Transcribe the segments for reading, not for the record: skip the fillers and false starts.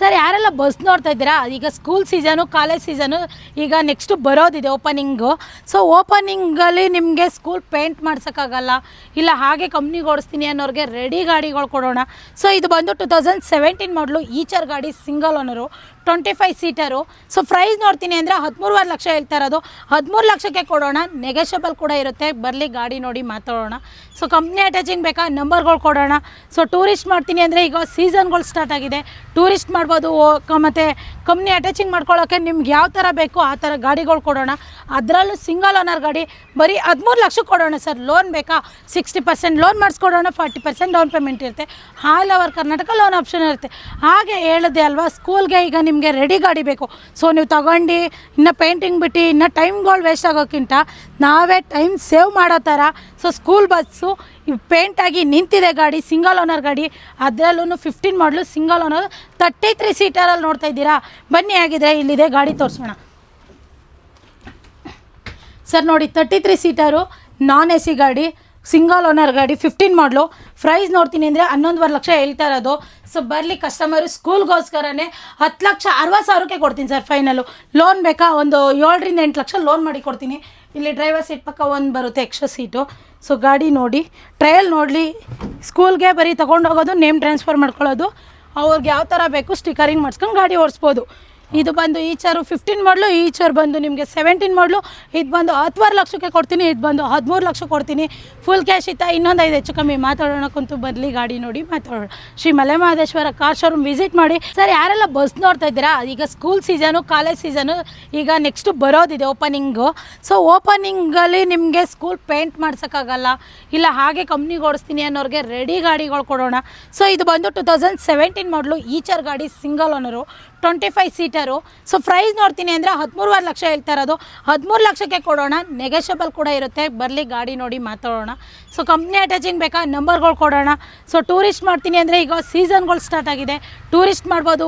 Sir ಯಾರೆಲ್ಲ bus ನೋಡ್ತಾ ಇದ್ದೀರಾ, ಈಗ ಸ್ಕೂಲ್ ಸೀಸನು ಕಾಲೇಜ್ ಸೀಸನು ಈಗ ನೆಕ್ಸ್ಟು ಬರೋದಿದೆ ಓಪನಿಂಗು. ಸೊ ಓಪನಿಂಗಲ್ಲಿ ನಿಮಗೆ ಸ್ಕೂಲ್ ಪೇಂಟ್ ಮಾಡ್ಸೋಕ್ಕಾಗಲ್ಲ, ಇಲ್ಲ ಹಾಗೆ ಕಂಪ್ನಿಗೆ ಓಡಿಸ್ತೀನಿ ಅನ್ನೋರಿಗೆ ರೆಡಿ ಗಾಡಿಗಳು ಕೊಡೋಣ. ಸೊ ಇದು ಬಂದು 2017 ಮಾಡಲು ಈಚರ್ ಗಾಡಿ, single owner, 25 seater. So price ನೋಡ್ತೀನಿ ಅಂದರೆ 13.5 ಲಕ್ಷ ಹೇಳ್ತಾ ಇರೋದು. 13 ಲಕ್ಷಕ್ಕೆ ಕೊಡೋಣ, ನೆಗೋಷಿಯಬಲ್ ಕೂಡ ಇರುತ್ತೆ. ಬರಲಿ ಗಾಡಿ ನೋಡಿ ಮಾತಾಡೋಣ. ಸೊ ಕಂಪ್ನಿ ಅಟ್ಯಾಚಿಂಗ್ ಬೇಕಾ ನಂಬರ್ಗಳು ಕೊಡೋಣ. ಸೊ ಟೂರಿಸ್ಟ್ ಮಾಡ್ತೀನಿ ಅಂದರೆ ಈಗ ಸೀಸನ್ಗಳು ಸ್ಟಾರ್ಟ್ ಆಗಿದೆ, ಟೂರಿಸ್ಟ್ ಮಾಡ್ಬೋದು. ಮತ್ತು ಕಂಪ್ನಿ ಅಟ್ಯಾಚಿಂಗ್ ಮಾಡ್ಕೊಳ್ಳೋಕ್ಕೆ ನಿಮ್ಗೆ ಯಾವ ಥರ ಬೇಕೋ ಆ ಥರ ಗಾಡಿಗಳು ಕೊಡೋಣ. ಅದರಲ್ಲೂ ಸಿಂಗಲ್ ಓನರ್ ಗಾಡಿ ಬರೀ 13 ಲಕ್ಷಕ್ಕೆ ಕೊಡೋಣ ಸರ್. ಲೋನ್ ಬೇಕಾ 60% ಲೋನ್ ಮಾಡಿಸ್ಕೊಡೋಣ, 40% ಡೌನ್ ಪೇಮೆಂಟ್ ಇರುತ್ತೆ. All over Karnataka loan option ಇರುತ್ತೆ. ಹಾಗೆ ಹೇಳಿದೆ ಅಲ್ವಾ, ಸ್ಕೂಲ್ಗೆ ಈಗ ನಿಮಗೆ ರೆಡಿ ಗಾಡಿ ಬೇಕು. ಸೊ ನೀವು ತಗೊಂಡು ಇನ್ನು ಪೇಂಟಿಂಗ್ ಬಿಟ್ಟು ಇನ್ನು ಟೈಮ್ಗಳು ವೇಸ್ಟ್ ಆಗೋಕ್ಕಿಂತ ನಾವೇ ಟೈಮ್ ಸೇವ್ ಮಾಡೋ ಥರ. ಸೊ ಸ್ಕೂಲ್ ಬಸ್ಸು ಪೇಂಟಾಗಿ ನಿಂತಿದೆ ಗಾಡಿ, ಸಿಂಗಲ್ ಓನರ್ ಗಾಡಿ, ಅದರಲ್ಲೂ 15 ಮಾಡಲು ಸಿಂಗಲ್ ಓನರ್ 33 ಸೀಟರಲ್ಲಿ ನೋಡ್ತಾ ಇದ್ದೀರಾ. ಬನ್ನಿ ಆಗಿದ್ರೆ ಇಲ್ಲಿದೆ ಗಾಡಿ ತೋರಿಸೋಣ ಸರ್. ನೋಡಿ 33 ಸೀಟರು ನಾನ್ ಎ ಸಿ ಗಾಡಿ, ಸಿಂಗಲ್ ಓನರ್ ಗಾಡಿ, 15 ಮಾಡಲು. ಪ್ರೈಸ್ ನೋಡ್ತೀನಿ ಅಂದರೆ 11.5 ಲಕ್ಷ ಹೇಳ್ತಾ ಇರೋದು. ಸೊ ಬರಲಿ ಕಸ್ಟಮರು ಸ್ಕೂಲ್ಗೋಸ್ಕರನೇ 10,60,000ಕ್ಕೆ ಕೊಡ್ತೀನಿ ಸರ್ ಫೈನಲು. ಲೋನ್ ಬೇಕಾ ಒಂದು 7ರಿಂದ 8 ಲಕ್ಷ ಲೋನ್ ಮಾಡಿ ಕೊಡ್ತೀನಿ. ಇಲ್ಲಿ ಡ್ರೈವರ್ ಸೀಟ್ ಪಕ್ಕ ಒಂದು ಬರುತ್ತೆ ಎಕ್ಸ್ಟ್ರಾ ಸೀಟು. ಸೊ ಗಾಡಿ ನೋಡಿ, ಟ್ರಯಲ್ ನೋಡಲಿ. ಸ್ಕೂಲ್ಗೆ ಬರೀ ತೊಗೊಂಡೋಗೋದು, ನೇಮ್ ಟ್ರಾನ್ಸ್ಫರ್ ಮಾಡ್ಕೊಳ್ಳೋದು, ಅವ್ರಿಗೆ ಯಾವ ಥರ ಬೇಕು ಸ್ಟಿಕರಿಂಗ್ ಮಾಡಿಸ್ಕೊಂಡು ಗಾಡಿ ಓಡಿಸ್ಬೋದು. ಇದು ಬಂದು ಈಚರು 15 ಮಾಡಲು, ಈಚರ್ ಬಂದು ನಿಮಗೆ 17 ಮಾಡಲು. ಇದು ಬಂದು 10.5 ಲಕ್ಷಕ್ಕೆ ಕೊಡ್ತೀನಿ, ಇದು ಬಂದು 13 ಲಕ್ಷ ಕೊಡ್ತೀನಿ. ಫುಲ್ ಕ್ಯಾಶ್ ಇತ್ತಾ ಇನ್ನೊಂದು 5 ಹೆಚ್ಚು ಕಮ್ಮಿ ಮಾತಾಡೋಣ ಕುಂತು. ಬರಲಿ ಗಾಡಿ ನೋಡಿ ಮಾತಾಡೋಣ. Shri Malemahadeshwara car showroom visit ಮಾಡಿ. ಸರ್ ಯಾರೆಲ್ಲ ಬಸ್ ನೋಡ್ತಾ ಇದ್ದೀರಾ, ಈಗ ಸ್ಕೂಲ್ ಸೀಸನು ಕಾಲೇಜ್ ಸೀಸನು ಈಗ ನೆಕ್ಸ್ಟು ಬರೋದಿದೆ ಓಪನಿಂಗು. ಸೊ ಓಪನಿಂಗಲ್ಲಿ ನಿಮಗೆ ಸ್ಕೂಲ್ ಪೇಂಟ್ ಮಾಡ್ಸೋಕ್ಕಾಗಲ್ಲ, ಇಲ್ಲ ಹಾಗೆ ಕಂಪ್ನಿಗೆ ಓಡಿಸ್ತೀನಿ ಅನ್ನೋರಿಗೆ ರೆಡಿ ಗಾಡಿಗಳು ಕೊಡೋಣ. ಸೊ ಇದು ಬಂದು 2017 ಮಾಡಲು ಈಚರ್ ಗಾಡಿ, single owner, 25 seater. So price ನೋಡ್ತೀನಿ ಅಂದರೆ 13.5 ಲಕ್ಷ ಹೇಳ್ತಾ ಇರೋದು. 13 ಲಕ್ಷಕ್ಕೆ ಕೊಡೋಣ, ನೆಗೋಷಿಯಬಲ್ ಕೂಡ ಇರುತ್ತೆ. ಬರಲಿ ಗಾಡಿ ನೋಡಿ ಮಾತಾಡೋಣ. ಸೊ ಕಂಪ್ನಿ ಅಟ್ಯಾಚಿಂಗ್ ಬೇಕಾ ನಂಬರ್ಗಳು ಕೊಡೋಣ. ಸೊ ಟೂರಿಸ್ಟ್ ಮಾಡ್ತೀನಿ ಅಂದರೆ ಈಗ ಸೀಸನ್ಗಳು ಸ್ಟಾರ್ಟ್ ಆಗಿದೆ, ಟೂರಿಸ್ಟ್ ಮಾಡ್ಬೋದು.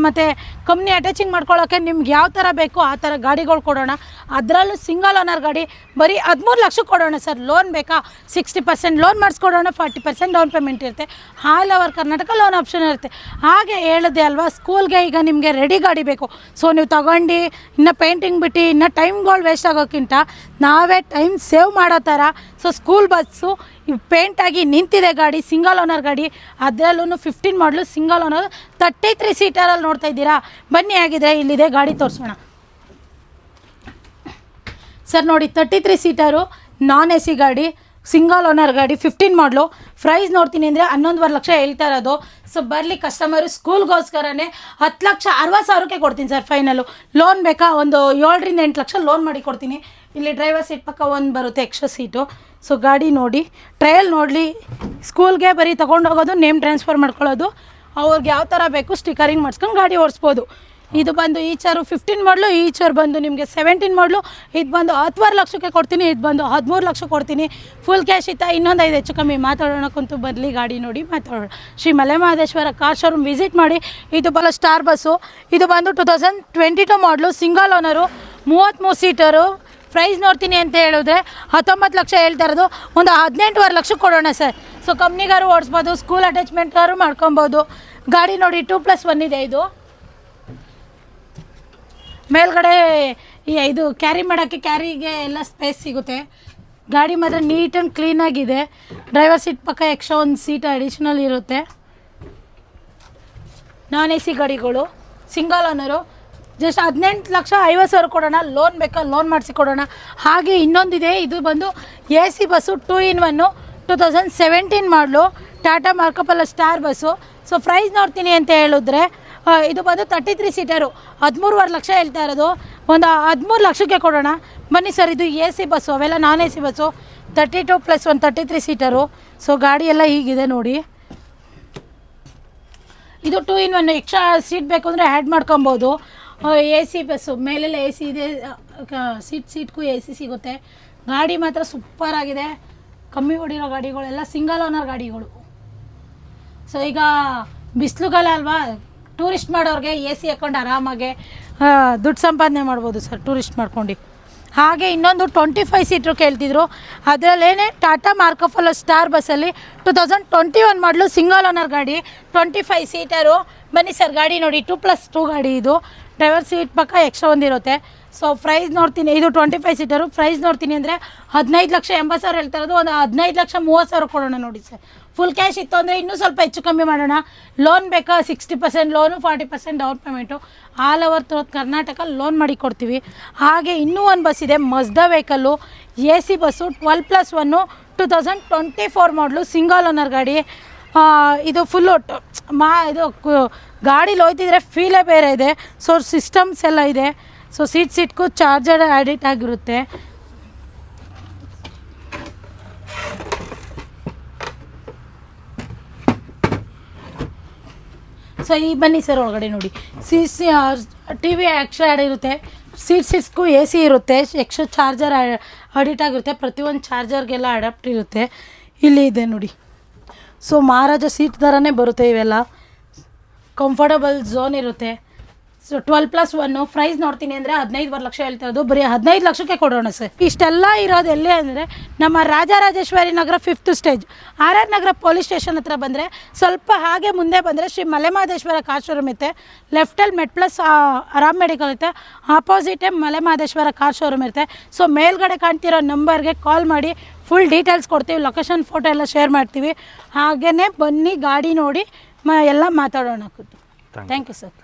ಮತ್ತು ಕಂಪ್ನಿ ಅಟ್ಯಾಚಿಂಗ್ ಮಾಡ್ಕೊಳ್ಳೋಕ್ಕೆ ನಿಮ್ಗೆ ಯಾವ ಥರ ಬೇಕೋ ಆ ಥರ ಗಾಡಿಗಳು ಕೊಡೋಣ. ಅದರಲ್ಲೂ ಸಿಂಗಲ್ ಓನರ್ ಗಾಡಿ ಬರೀ 13 ಲಕ್ಷಕ್ಕೆ ಕೊಡೋಣ ಸರ್. ಲೋನ್ ಬೇಕಾ 60% ಲೋನ್ ಮಾಡಿಸ್ಕೊಡೋಣ, 40% ಡೌನ್ ಪೇಮೆಂಟ್ ಇರುತ್ತೆ. All over Karnataka loan option ಇರುತ್ತೆ. ಹಾಗೆ ಹೇಳಿದೆ ಅಲ್ವಾ, ಸ್ಕೂಲ್ಗೆ ಈಗ ನಿಮಗೆ ರೆಡಿ ಗಾಡಿ ಬೇಕು. ಸೊ ನೀವು ತಗೊಂಡು ಇನ್ನು ಪೇಂಟಿಂಗ್ ಬಿಟ್ಟು ಇನ್ನು ಟೈಮ್ಗಳು ವೇಸ್ಟ್ ಆಗೋಕ್ಕಿಂತ ನಾವೇ ಟೈಮ್ ಸೇವ್ ಮಾಡೋ ಥರ. ಸೊ ಸ್ಕೂಲ್ ಬಸ್ಸು ಪೇಂಟಾಗಿ ನಿಂತಿದೆ ಗಾಡಿ, ಸಿಂಗಲ್ ಓನರ್ ಗಾಡಿ, ಅದರಲ್ಲೂ 15 ಮಾಡಲು ಸಿಂಗಲ್ ಓನರ್ 33 ಸೀಟರಲ್ಲಿ ನೋಡ್ತಾ ಇದ್ದೀರಾ. ಬನ್ನಿ ಆಗಿದ್ರೆ ಇಲ್ಲಿದೆ ಗಾಡಿ ತೋರಿಸೋಣ ಸರ್. ನೋಡಿ 33 ಸೀಟರು ನಾನ್ ಎ ಸಿ ಗಾಡಿ, ಸಿಂಗಲ್ ಓನರ್ ಗಾಡಿ, 15 ಮಾಡಲು. ಪ್ರೈಸ್ ನೋಡ್ತೀನಿ ಅಂದರೆ 11.5 ಲಕ್ಷ ಹೇಳ್ತಾ ಇರೋದು. ಸೊ ಬರಲಿ ಕಸ್ಟಮರು ಸ್ಕೂಲ್ಗೋಸ್ಕರನೇ 10,60,000ಕ್ಕೆ ಕೊಡ್ತೀನಿ ಸರ್ ಫೈನಲು. ಲೋನ್ ಬೇಕಾ ಒಂದು 7ರಿಂದ 8 ಲಕ್ಷ ಲೋನ್ ಮಾಡಿ ಕೊಡ್ತೀನಿ. ಇಲ್ಲಿ ಡ್ರೈವರ್ ಸೀಟ್ ಪಕ್ಕ ಒಂದು ಬರುತ್ತೆ ಎಕ್ಸ್ಟ್ರಾ ಸೀಟು. ಸೊ ಗಾಡಿ ನೋಡಿ, ಟ್ರಯಲ್ ನೋಡಲಿ. ಸ್ಕೂಲ್ಗೆ ಬರೀ ತೊಗೊಂಡೋಗೋದು, ನೇಮ್ ಟ್ರಾನ್ಸ್ಫರ್ ಮಾಡ್ಕೊಳ್ಳೋದು, ಅವ್ರಿಗೆ ಯಾವ ಥರ ಬೇಕು ಸ್ಟಿಕರಿಂಗ್ ಮಾಡಿಸ್ಕೊಂಡು ಗಾಡಿ ಓಡಿಸ್ಬೋದು. ಇದು ಬಂದು ಈಚರು 15 ಮಾಡಲು, ಈಚರ್ ಬಂದು ನಿಮಗೆ 17 ಮಾಡಲು. ಇದು ಬಂದು 10.5 ಲಕ್ಷಕ್ಕೆ ಕೊಡ್ತೀನಿ, ಇದು ಬಂದು 13 ಲಕ್ಷ ಕೊಡ್ತೀನಿ. ಫುಲ್ ಕ್ಯಾಶ್ ಇತ್ತಾ ಇನ್ನೊಂದು 5 ಹೆಚ್ಚು ಕಮ್ಮಿ ಮಾತಾಡೋಣ ಕುಂತು. ಬರಲಿ ಗಾಡಿ ನೋಡಿ ಮಾತಾಡೋಣ. Shri Malemahadeshwara car showroom visit ಮಾಡಿ. ಇದು ಬಲ್ಲ ಸ್ಟಾರ್ ಬಸ್ಸು. ಇದು ಬಂದು 2022 ಮಾಡಲು, ಸಿಂಗಲ್ ಓನರು, 33 ಸೀಟರು. ಪ್ರೈಸ್ ನೋಡ್ತೀನಿ ಅಂತ ಹೇಳಿದ್ರೆ 19 ಲಕ್ಷ ಹೇಳ್ತಾ ಇರೋದು. ಒಂದು 18.5 ಲಕ್ಷಕ್ಕೆ ಕೊಡೋಣ ಸರ್. ಸೊ ಕಂಪ್ನಿಗಾರು ಓಡಿಸ್ಬೋದು, ಸ್ಕೂಲ್ ಅಟ್ಯಾಚ್ಮೆಂಟ್ಗಾರು ಮಾಡ್ಕೊಬೋದು. ಗಾಡಿ ನೋಡಿ 2+1 ಇದೆ. ಇದು ಮೇಲ್ಗಡೆ ಇದು ಕ್ಯಾರಿ ಮಾಡೋಕ್ಕೆ, ಕ್ಯಾರಿಗೆ ಎಲ್ಲ ಸ್ಪೇಸ್ ಸಿಗುತ್ತೆ. ಗಾಡಿ ಮಾತ್ರ ನೀಟ್ ಆ್ಯಂಡ್ ಕ್ಲೀನಾಗಿದೆ. ಡ್ರೈವರ್ ಸೀಟ್ ಪಕ್ಕ ಎಕ್ಸ್ಟ್ರಾ ಒಂದು ಸೀಟ್ ಅಡಿಷ್ನಲ್ ಇರುತ್ತೆ. ನಾನ್ ಎ ಸಿ ಗಾಡಿಗಳು, ಸಿಂಗಲ್ ಓನರು, ಜಸ್ಟ್ 18,50,000 ಕೊಡೋಣ. ಲೋನ್ ಬೇಕಾ ಲೋನ್ ಮಾಡಿಸಿ ಕೊಡೋಣ. ಹಾಗೆ ಇನ್ನೊಂದಿದೆ, ಇದು ಬಂದು ಎ ಸಿ ಬಸ್ಸು 2-in-1, 2017 ಮಾಡಲು, Tata Marcopolo star bus. So price ನೋಡ್ತೀನಿ ಅಂತ ಹೇಳಿದ್ರೆ ಇದು ಬಂದು 33 ಸೀಟರು, 13.5 ಲಕ್ಷ ಹೇಳ್ತಾ ಇರೋದು. ಒಂದು 13 ಲಕ್ಷಕ್ಕೆ ಕೊಡೋಣ. ಬನ್ನಿ ಸರ್, ಇದು ಎ ಸಿ ಬಸ್ಸು, ಅವೆಲ್ಲ non A C bus. 32+1 33 seater. So ಗಾಡಿ ಎಲ್ಲ ಹೀಗಿದೆ ನೋಡಿ. ಇದು 2-in-1, ಎಕ್ಸ್ಟ್ರಾ ಸೀಟ್ ಬೇಕು ಅಂದರೆ ಆ್ಯಡ್ ಮಾಡ್ಕೊಬೋದು. ಎ ಸಿ ಬಸ್ಸು, ಮೇಲೆಲ್ಲ ಎ ಸಿ ಇದೆ, ಸೀಟ್ಗೂ ಎ ಸಿ ಸಿಗುತ್ತೆ. ಗಾಡಿ ಮಾತ್ರ ಸೂಪರಾಗಿದೆ. ಕಮ್ಮಿ ಹೊಡಿರೋ ಗಾಡಿಗಳೆಲ್ಲ ಸಿಂಗಲ್ ಓನರ್ ಗಾಡಿಗಳು. ಸೊ ಈಗ ಬಿಸಿಲುಗಾಲ ಅಲ್ವಾ, ಟೂರಿಸ್ಟ್ ಮಾಡೋರಿಗೆ ಎ ಸಿ ಹಾಕ್ಕೊಂಡು ಆರಾಮಾಗೆ ದುಡ್ಡು ಸಂಪಾದನೆ ಮಾಡ್ಬೋದು ಸರ್, ಟೂರಿಸ್ಟ್ ಮಾಡ್ಕೊಂಡು. ಹಾಗೆ ಇನ್ನೊಂದು 25 ಸೀಟ್ರು ಕೇಳ್ತಿದ್ರು. ಅದರಲ್ಲೇನೆ ಟಾಟಾ ಮಾರ್ಕೋಫಾಲೋ ಸ್ಟಾರ್ ಬಸ್ಸಲ್ಲಿ 2021 ಮಾಡಲು ಸಿಂಗಲ್ ಓನರ್ ಗಾಡಿ 25 ಸೀಟರು. ಬನ್ನಿ ಸರ್ ಗಾಡಿ ನೋಡಿ, 2+2 ಗಾಡಿ ಇದು. ಡ್ರೈವರ್ ಸೀಟ್ ಪಕ್ಕ ಎಕ್ಸ್ಟ್ರಾ ಒಂದಿರುತ್ತೆ. ಸೊ ಪ್ರೈಸ್ ನೋಡ್ತೀನಿ, ಇದು 25 ಸೀಟರು. ಪ್ರೈಸ್ ನೋಡ್ತೀನಿ ಅಂದರೆ 15,80,000 ಹೇಳ್ತಾ ಇರೋದು. ಒಂದು 15,30,000 ಕೊಡೋಣ ನೋಡಿ ಸರ್. ಫುಲ್ ಕ್ಯಾಶ್ ಇತ್ತು ಅಂದರೆ ಇನ್ನೂ ಸ್ವಲ್ಪ ಹೆಚ್ಚು ಕಮ್ಮಿ ಮಾಡೋಣ. ಲೋನ್ ಬೇಕಾ 60% loan, 40% down payment. All over Karnataka loan ಮಾಡಿ ಕೊಡ್ತೀವಿ. ಹಾಗೆ ಇನ್ನೂ ಒಂದು ಬಸ್ ಇದೆ, ಮಸ್ದಾ ವೆಹಿಕಲ್ಲು, AC ಬಸ್ಸು 12+1 2024 ಮಾಡಲು ಸಿಂಗಲ್ ಓನರ್ ಗಾಡಿ. ಇದು ಫುಲ್ಲು ಇದು ಗಾಡೀಲಿ ಹೋಯ್ತಿದ್ರೆ ಫೀಲೇ ಬೇರೆ ಇದೆ. ಸೊ ಸಿಸ್ಟಮ್ಸ್ ಎಲ್ಲ ಇದೆ. ಸೊ ಸೀಟ್ಗೂ ಚಾರ್ಜರ್ ಆಡಿಟ್ ಆಗಿರುತ್ತೆ. ಸೊ ಈ ಬನ್ನಿ ಸರ್ ಒಳಗಡೆ ನೋಡಿ, TV ಎಕ್ಸ್ಟ್ರಾ ಆ್ಯಡ್ ಇರುತ್ತೆ. ಸೀಟ್ಸ್ಗೂ AC ಇರುತ್ತೆ, ಎಕ್ಸ್ಟ್ರಾ ಚಾರ್ಜರ್ ಅಡಿಟ್ ಆಗಿರುತ್ತೆ. ಪ್ರತಿಯೊಂದು ಚಾರ್ಜರ್ಗೆಲ್ಲ ಅಡಾಪ್ಟ್ ಇರುತ್ತೆ. ಇಲ್ಲಿ ಇದೆ ನೋಡಿ. ಸೊ ಮಹಾರಾಜ ಸೀಟ್ ಥರನೇ ಬರುತ್ತೆ ಇವೆಲ್ಲ. ಕಂಫರ್ಟಬಲ್ ಝೋನ್ ಇರುತ್ತೆ. ಸೊ 12+1 ಪ್ರೈಸ್ ನೋಡ್ತೀನಿ ಅಂದರೆ 15.5 ಲಕ್ಷ ಹೇಳ್ತಾ ಇರೋದು. ಬರೀ 15 ಲಕ್ಷಕ್ಕೆ ಕೊಡೋಣ ಸರ್. ಇಷ್ಟೆಲ್ಲ ಇರೋದು ಎಲ್ಲಿ ಅಂದರೆ ನಮ್ಮ Rajarajeshwari Nagar 5th stage, RR ನಗರ ಪೊಲೀಸ್ ಸ್ಟೇಷನ್ ಹತ್ರ ಬಂದರೆ ಸ್ವಲ್ಪ ಹಾಗೆ ಮುಂದೆ ಬಂದರೆ ಶ್ರೀ ಮಲೆಮಹದೇಶ್ವರ ಕಾರ್ ಶೋರೂಮ್ ಇರುತ್ತೆ. ಲೆಫ್ಟಲ್ಲಿ ಮೆಟ್ಪ್ಲಸ್ ಆರಾಮ್ ಮೆಡಿಕಲ್ ಇರುತ್ತೆ. ಆಪೋಸಿಟೇ ಮಲೆಮಹದೇಶ್ವರ ಕಾರ್ ಶೋರೂಮ್ ಇರುತ್ತೆ. ಸೊ ಮೇಲ್ಗಡೆ ಕಾಣ್ತಿರೋ ನಂಬರ್ಗೆ ಕಾಲ್ ಮಾಡಿ ಫುಲ್ ಡೀಟೇಲ್ಸ್ ಕೊಡ್ತೀವಿ. ಲೊಕೇಶನ್ ಫೋಟೋ ಎಲ್ಲ ಶೇರ್ ಮಾಡ್ತೀವಿ. ಹಾಗೆಯೇ ಬನ್ನಿ ಗಾಡಿ ನೋಡಿ ಎಲ್ಲ ಮಾತಾಡೋಣ. Thank you sir.